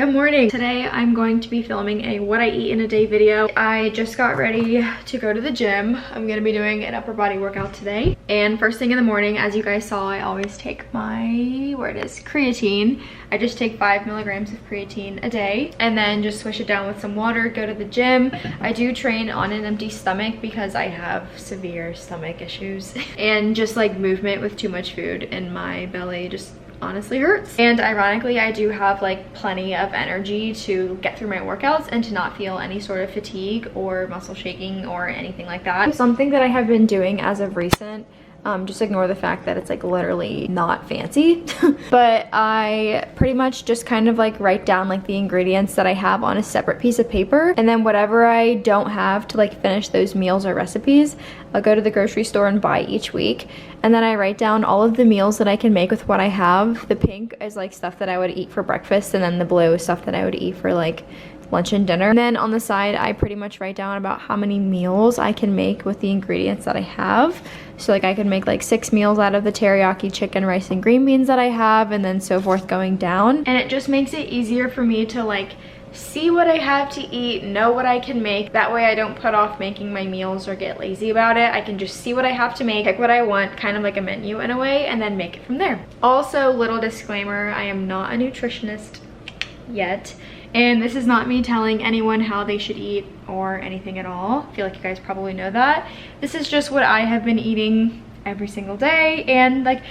Good morning. Today I'm going to be filming a what I eat in a day video. I just got ready to go to the gym. I'm gonna be doing an upper body workout today. And first thing in the morning, as you guys saw, I always take my, creatine. I just take 5 milligrams of creatine a day and then just swish it down with some water, go to the gym. I do train on an empty stomach because I have severe stomach issues and just like movement with too much food in my belly just honestly hurts. And ironically, I do have like plenty of energy to get through my workouts and to not feel any sort of fatigue or muscle shaking or anything like that. Something that I have been doing as of recent, just ignore the fact that it's like literally not fancy, but I pretty much just kind of like write down like the ingredients that I have on a separate piece of paper, and then whatever I don't have to like finish those meals or recipes, I'll go to the grocery store and buy each week. And then I write down all of the meals that I can make with what I have. The pink is like stuff that I would eat for breakfast, and then the blue is stuff that I would eat for like lunch and dinner. And then on the side, I pretty much write down about how many meals I can make with the ingredients that I have. So like I could make like 6 meals out of the teriyaki chicken, rice, and green beans that I have, and then so forth going down. And it just makes it easier for me to like see what I have to eat, know what I can make. That way I don't put off making my meals or get lazy about it. I can just see what I have to make, pick what I want, kind of like a menu in a way, and then make it from there. Also, little disclaimer, I am not a nutritionist yet. And this is not me telling anyone how they should eat or anything at all. I feel like you guys probably know that. This is just what I have been eating every single day, and like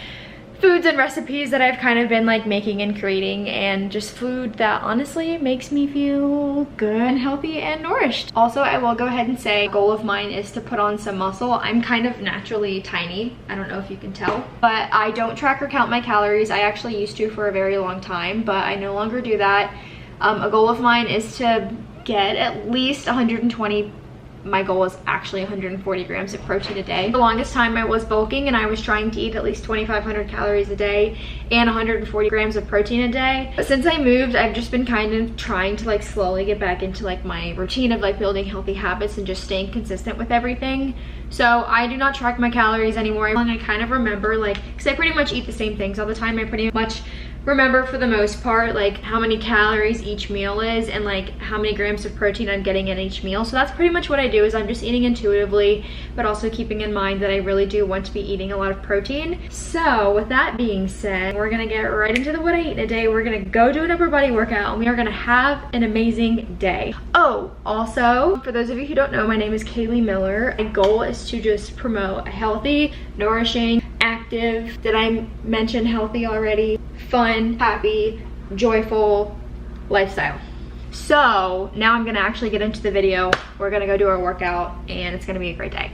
foods and recipes that I've kind of been like making and creating, and just food that honestly makes me feel good and healthy and nourished. Also, I will go ahead and say a goal of mine is to put on some muscle. I'm kind of naturally tiny. I don't know if you can tell, but I don't track or count my calories. I actually used to for a very long time, but I no longer do that. A goal of mine is to get at least 120. My goal is actually 140 grams of protein a day. For the longest time I was bulking and I was trying to eat at least 2,500 calories a day and 140 grams of protein a day. But since I moved, I've just been kind of trying to like slowly get back into like my routine of like building healthy habits and just staying consistent with everything. So I do not track my calories anymore. And I kind of remember like, because I pretty much eat the same things all the time, I pretty much remember for the most part like how many calories each meal is and like how many grams of protein I'm getting in each meal. So that's pretty much what I do, is I'm just eating intuitively, but also keeping in mind that I really do want to be eating a lot of protein. So with that being said, we're gonna get right into the what I eat in a day. We're gonna go do an upper body workout and we are gonna have an amazing day. Oh, also, for those of you who don't know, my name is Kaylee Miller. My goal is to just promote a healthy, nourishing, active, did I mention healthy already? Fun, happy, joyful lifestyle. So now I'm gonna actually get into the video. We're gonna go do our workout and it's gonna be a great day.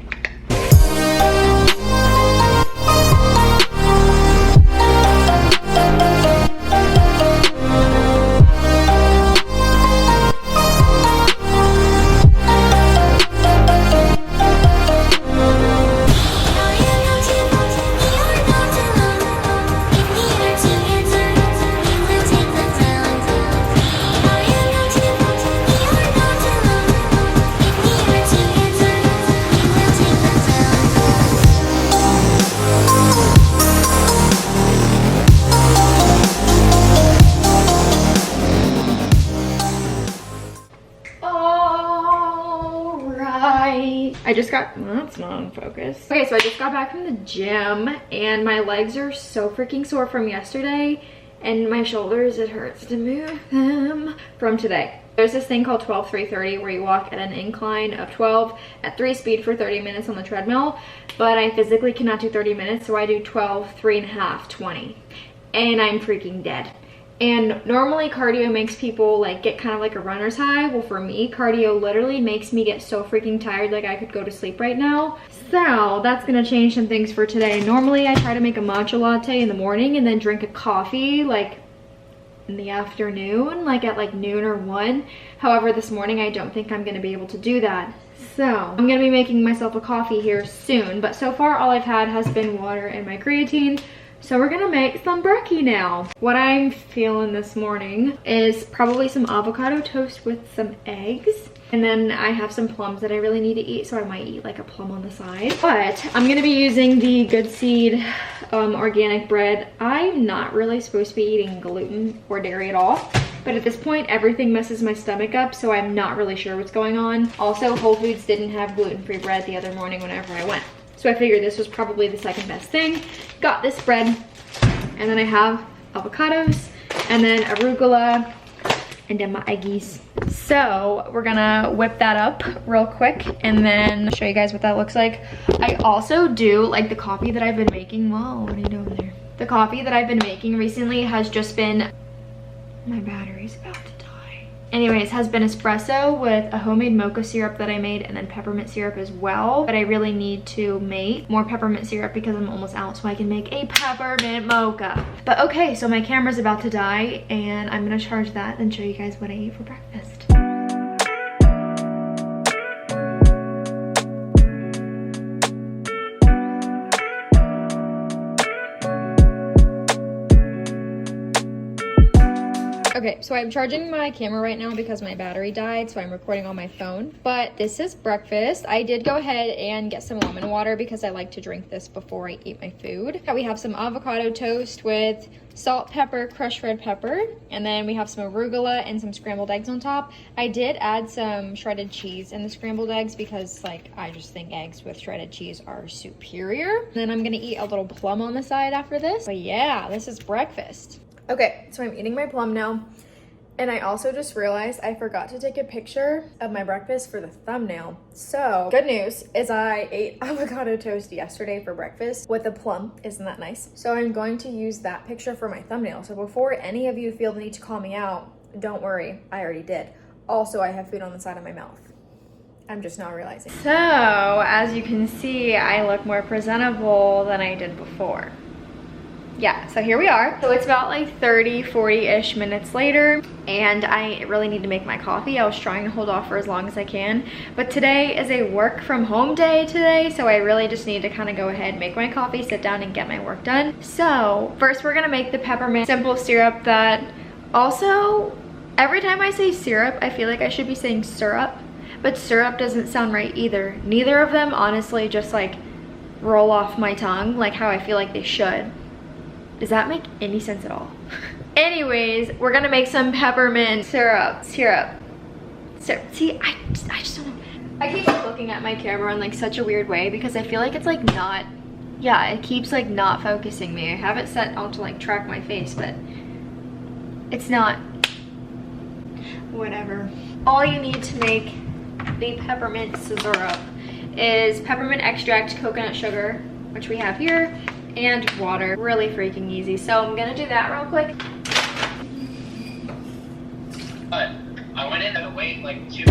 I just got, well, that's not on focus. Okay, so I just got back from the gym and my legs are so freaking sore from yesterday, and my shoulders, it hurts to move them from today. There's this thing called 12-3-30 where you walk at an incline of 12 at 3 speed for 30 minutes on the treadmill, but I physically cannot do 30 minutes, so I do 12, 3.5, 20, and I'm freaking dead. And normally cardio makes people like get kind of like a runner's high. Well, for me, cardio literally makes me get so freaking tired like I could go to sleep right now. So that's gonna change some things for today. Normally I try to make a matcha latte in the morning and then drink a coffee like in the afternoon, like at like noon or 1. However, this morning I don't think I'm gonna be able to do that. So I'm gonna be making myself a coffee here soon, but so far all I've had has been water and my creatine. So we're gonna make some brekkie now. What I'm feeling this morning is probably some avocado toast with some eggs. And then I have some plums that I really need to eat, so I might eat like a plum on the side. But I'm gonna be using the Good Seed organic bread. I'm not really supposed to be eating gluten or dairy at all, but at this point everything messes my stomach up, so I'm not really sure what's going on. Also, Whole Foods didn't have gluten-free bread the other morning whenever I went, so I figured this was probably the second best thing. Got this bread, and then I have avocados, and then arugula, and then my eggies. So we're gonna whip that up real quick and then show you guys what that looks like. I also do like the coffee that I've been making. Whoa, what are you doing there? The coffee that I've been making recently has just been, my battery's about to die. Anyways, has been espresso with a homemade mocha syrup that I made, and then peppermint syrup as well. But I really need to make more peppermint syrup because I'm almost out, so I can make a peppermint mocha. But okay, so my camera's about to die, and I'm gonna charge that and show you guys what I ate for breakfast. Okay, so I'm charging my camera right now because my battery died, so I'm recording on my phone. But this is breakfast. I did go ahead and get some lemon water because I like to drink this before I eat my food. We have some avocado toast with salt, pepper, crushed red pepper, and then we have some arugula and some scrambled eggs on top. I did add some shredded cheese in the scrambled eggs because, like, I just think eggs with shredded cheese are superior. And then I'm gonna eat a little plum on the side after this. But yeah, this is breakfast. Okay, so I'm eating my plum now, and I also just realized I forgot to take a picture of my breakfast for the thumbnail. So, good news is I ate avocado toast yesterday for breakfast with a plum. Isn't that nice? So I'm going to use that picture for my thumbnail. So before any of you feel the need to call me out, don't worry, I already did. Also, I have food on the side of my mouth. I'm just not realizing. So, as you can see, I look more presentable than I did before. Yeah, so here we are. So it's about like 40-ish minutes later, and I really need to make my coffee. I was trying to hold off for as long as I can, but today is a work from home day today, so I really just need to kind of go ahead, make my coffee, sit down, and get my work done. So first we're gonna make the peppermint simple syrup that also, every time I say syrup, I feel like I should be saying syrup, but syrup doesn't sound right either. Neither of them honestly just like roll off my tongue like how I feel like they should. Does that make any sense at all? Anyways, we're gonna make some peppermint syrup. See, I just don't know. I keep looking at my camera in like such a weird way because I feel like it's like not, yeah, it keeps like not focusing me. I have it set on to like track my face, but it's not, whatever. All you need to make the peppermint syrup is peppermint extract, coconut sugar, which we have here, and water. Really freaking easy. So I'm gonna do that real quick. But I went in at a weight like 2.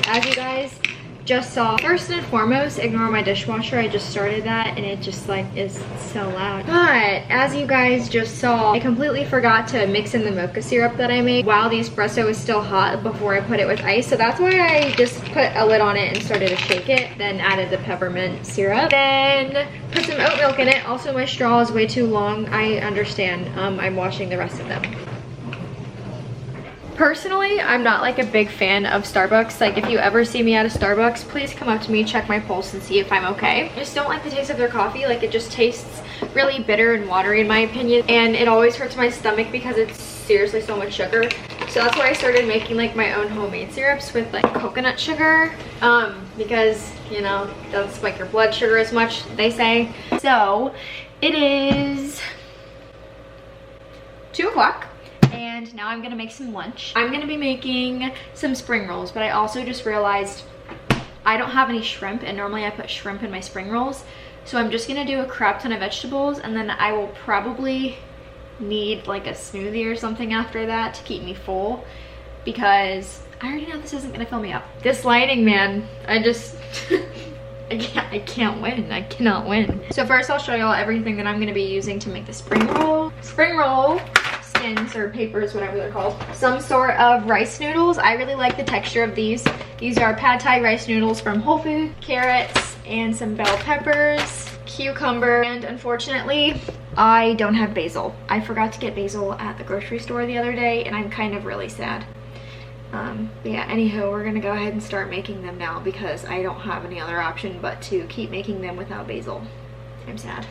As you guys just saw, first and foremost, ignore my dishwasher. I just started that and it just like is so loud. But as you guys just saw, I completely forgot to mix in the mocha syrup that I made while the espresso was still hot before I put it with ice. So that's why I just put a lid on it and started to shake it, then added the peppermint syrup, then put some oat milk in it. Also, my straw is way too long. I understand. I'm washing the rest of them. Personally, I'm not like a big fan of Starbucks. Like, if you ever see me at a Starbucks, please come up to me, check my pulse, and see if I'm okay. I just don't like the taste of their coffee. Like, it just tastes really bitter and watery in my opinion, and it always hurts my stomach because it's seriously so much sugar. So that's why I started making like my own homemade syrups with like coconut sugar, because, you know, it doesn't spike your blood sugar as much, they say. So it is 2 o'clock. And now I'm gonna make some lunch. I'm gonna be making some spring rolls, but I also just realized I don't have any shrimp, and normally I put shrimp in my spring rolls. So I'm just gonna do a crap ton of vegetables, and then I will probably need like a smoothie or something after that to keep me full, because I already know this isn't gonna fill me up. This lighting, man, I just, I can't win. I cannot win. So first I'll show y'all everything that I'm gonna be using to make the spring roll. Spring roll skins or papers, whatever they're called. Some sort of rice noodles. I really like the texture of these. These are pad thai rice noodles from Whole Foods. Carrots and some bell peppers, cucumber, and unfortunately, I don't have basil. I forgot to get basil at the grocery store the other day, and I'm kind of really sad. But yeah, anywho, we're gonna go ahead and start making them now because I don't have any other option but to keep making them without basil. I'm sad.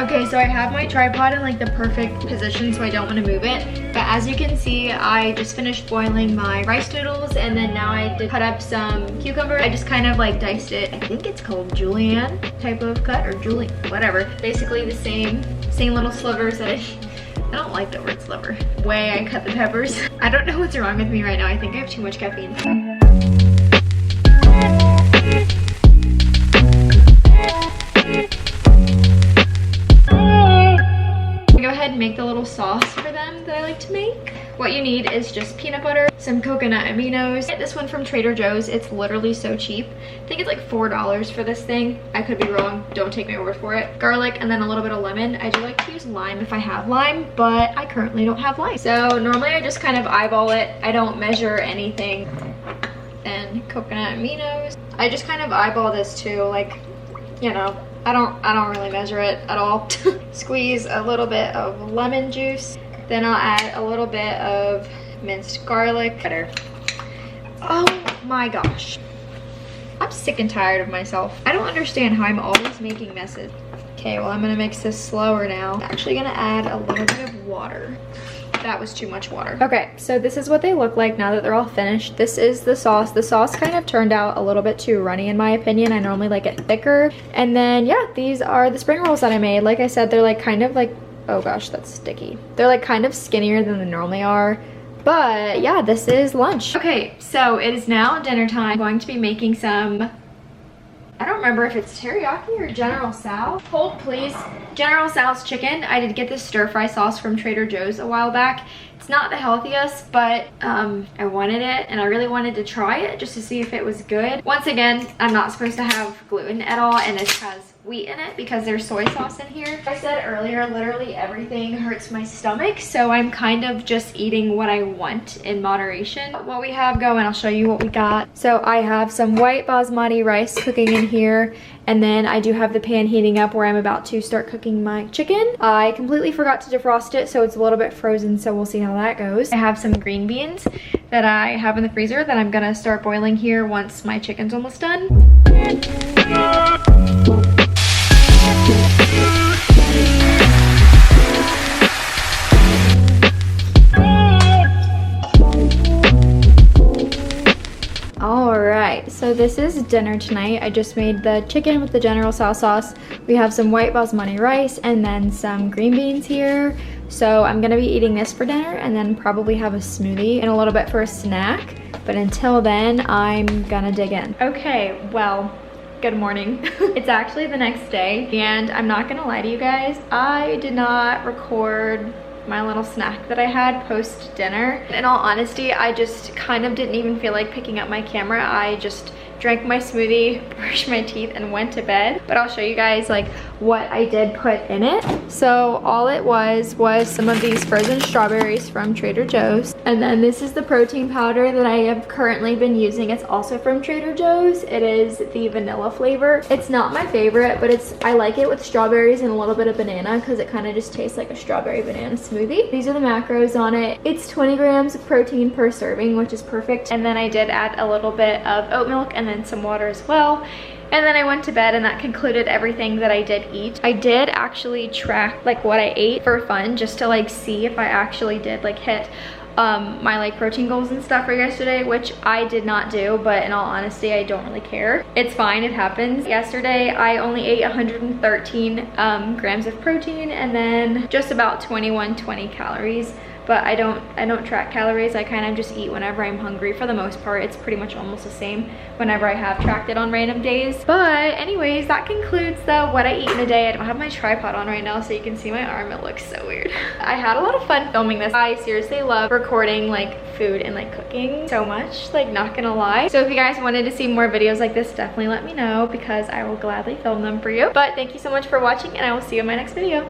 Okay, so I have my tripod in like the perfect position so I don't want to move it. But as you can see, I just finished boiling my rice noodles and then now I did cut up some cucumber. I just kind of like diced it. I think it's called julienne type of cut or julienne, whatever. Basically the same little slivers that I don't like the word sliver. Way I cut the peppers. I don't know what's wrong with me right now. I think I have too much caffeine. Go ahead and make the little sauce for them that I like to make. What you need is just peanut butter, some coconut aminos. Get this one from Trader Joe's. It's literally so cheap. I think it's like $4 for this thing. I could be wrong. Don't take my word for it. Garlic and then a little bit of lemon. I do like to use lime if I have lime, but I currently don't have lime. So normally I just kind of eyeball it. I don't measure anything. Then coconut aminos. I just kind of eyeball this too, like, you know, I don't really measure it at all. Squeeze a little bit of lemon juice. Then I'll add a little bit of minced garlic. Butter. Oh my gosh. I'm sick and tired of myself. I don't understand how I'm always making messes. Okay, well I'm gonna mix this slower now. I'm actually gonna add a little bit of water. That was too much water. Okay, so this is what they look like now that they're all finished. This is the sauce. The sauce kind of turned out a little bit too runny in my opinion. I normally like it thicker. And then yeah, these are the spring rolls that I made. Like I said, they're like kind of like, oh gosh, that's sticky. They're like kind of skinnier than they normally are. But yeah, this is lunch. Okay, so it is now dinner time. I'm going to be making some, I don't remember if it's teriyaki or General Tso. Hold please. General Tso's chicken. I did get this stir fry sauce from Trader Joe's a while back. It's not the healthiest, but I wanted it and I really wanted to try it just to see if it was good. Once again, I'm not supposed to have gluten at all and this has wheat in it because there's soy sauce in here. I said earlier, literally everything hurts my stomach, so I'm kind of just eating what I want in moderation. What we have going, I'll show you what we got. So I have some white basmati rice cooking in here, and then I do have the pan heating up where I'm about to start cooking my chicken. I completely forgot to defrost it, so it's a little bit frozen, so we'll see how that goes. I have some green beans that I have in the freezer that I'm gonna start boiling here once my chicken's almost done. Alright, so this is dinner tonight. I just made the chicken with the General Tso sauce. We have some white basmati rice and then some green beans here. So I'm gonna be eating this for dinner and then probably have a smoothie in a little bit for a snack. But until then, I'm gonna dig in. Okay, well, good morning. It's actually the next day and I'm not gonna lie to you guys, I did not record my little snack that I had post dinner. In all honesty, I just kind of didn't even feel like picking up my camera. I just drank my smoothie, brushed my teeth, and went to bed. But I'll show you guys like what I did put in it. So all it was some of these frozen strawberries from Trader Joe's. And then this is the protein powder that I have currently been using. It's also from Trader Joe's. It is the vanilla flavor. It's not my favorite, but I like it with strawberries and a little bit of banana because it kind of just tastes like a strawberry banana smoothie. These are the macros on it. It's 20 grams of protein per serving, which is perfect. And then I did add a little bit of oat milk and then some water as well. And then I went to bed and that concluded everything that I did eat. I did actually track like what I ate for fun just to like see if I actually did like hit my like protein goals and stuff for yesterday, which I did not do, but in all honesty, I don't really care. It's fine, it happens. Yesterday, I only ate 113 grams of protein and then just about 2120 calories. But I don't track calories. I kind of just eat whenever I'm hungry. For the most part, it's pretty much almost the same whenever I have tracked it on random days. But anyways, that concludes the what I eat in a day. I don't have my tripod on right now so you can see my arm. It looks so weird. I had a lot of fun filming this. I seriously love recording like food and like cooking so much, like not gonna lie. So if you guys wanted to see more videos like this, definitely let me know because I will gladly film them for you. But thank you so much for watching and I will see you in my next video.